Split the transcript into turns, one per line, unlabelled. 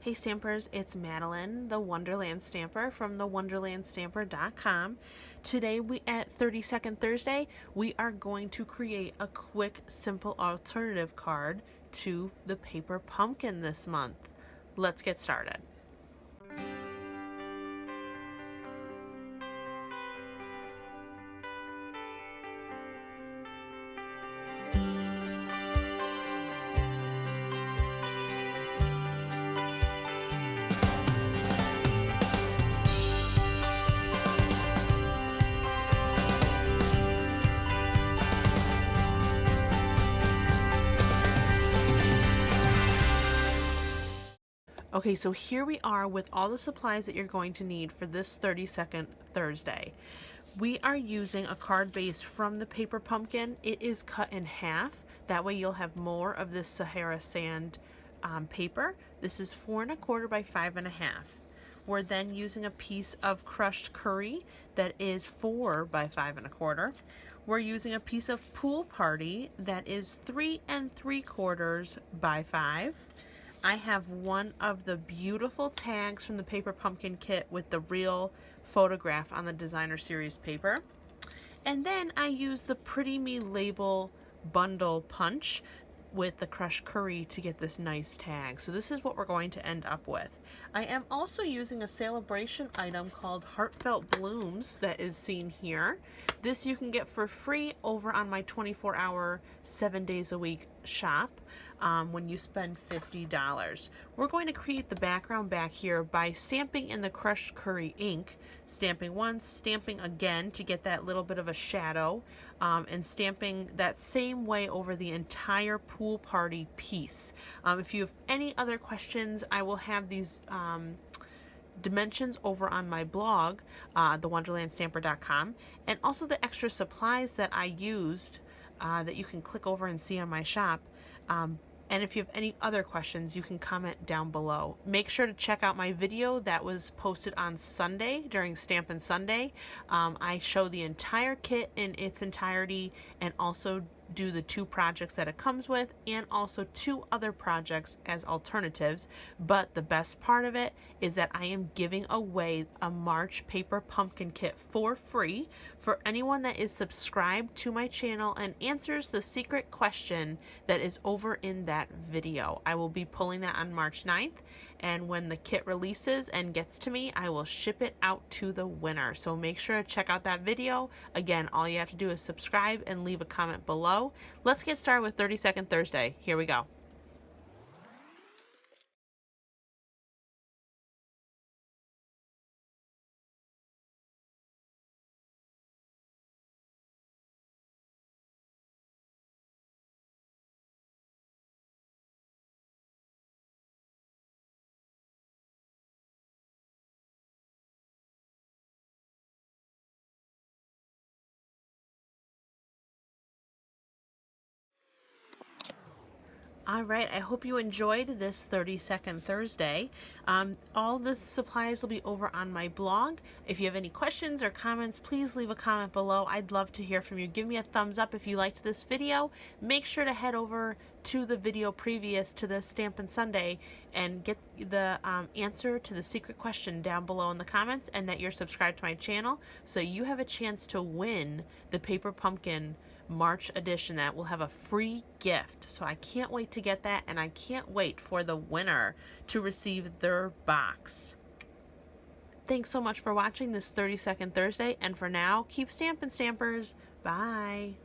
Hey Stampers, it's Madeline, the Wonderland Stamper from the wonderlandstamper.com. Today at 32nd Thursday, we are going to create a quick, simple alternative card to the paper pumpkin this month. Let's get started. Okay, so here we are with all the supplies that you're going to need for this 32nd Thursday. We are using a card base from the paper pumpkin. It is cut in half. That way you'll have more of this Sahara sand paper. This is 4 1/4 by 5 1/2. We're then using a piece of crushed curry that is 4 by 5 1/4. We're using a piece of Pool Party that is 3 3/4 by 5. I have one of the beautiful tags from the paper pumpkin kit with the real photograph on the designer series paper. And then I use the Pretty Me label bundle punch with the crushed curry to get this nice tag. So this is what we're going to end up with. I am also using a celebration item called Heartfelt Blooms that is seen here. This you can get for free over on my 24-hour, 7 days a week shop when you spend $50. We're going to create the background back here by stamping in the crushed curry ink, stamping once, stamping again to get that little bit of a shadow, and stamping that same way over the entire Pool Party piece. If you have any other questions, I will have these dimensions over on my blog, thewonderlandstamper.com, and also the extra supplies that I used that you can click over and see on my shop. And if you have any other questions, you can comment down below. Make sure to check out my video that was posted on Sunday during Stampin' Sunday. I show the entire kit in its entirety and also do the 2 projects that it comes with and also 2 other projects as alternatives. But the best part of it is that I am giving away a March paper pumpkin kit for free for anyone that is subscribed to my channel and answers the secret question that is over in that video. I will be pulling that on March 9th, and when the kit releases and gets to me, I will ship it out to the winner. So make sure to check out that video. Again, all you have to do is subscribe and leave a comment below. Let's get started with 32nd Thursday. Here we go. All right, I hope you enjoyed this 32nd Thursday. All the supplies will be over on my blog. If you have any questions or comments, please leave a comment below. I'd love to hear from you. Give me a thumbs up if you liked this video. Make sure to head over to the video previous to the Stampin' Sunday and get the answer to the secret question down below in the comments, and that you're subscribed to my channel so you have a chance to win the Paper Pumpkin March edition that will have a free gift. So I can't wait to get that, and I can't wait for the winner to receive their box. Thanks so much for watching this 32nd Thursday, and for now, keep stamping, Stampers. Bye.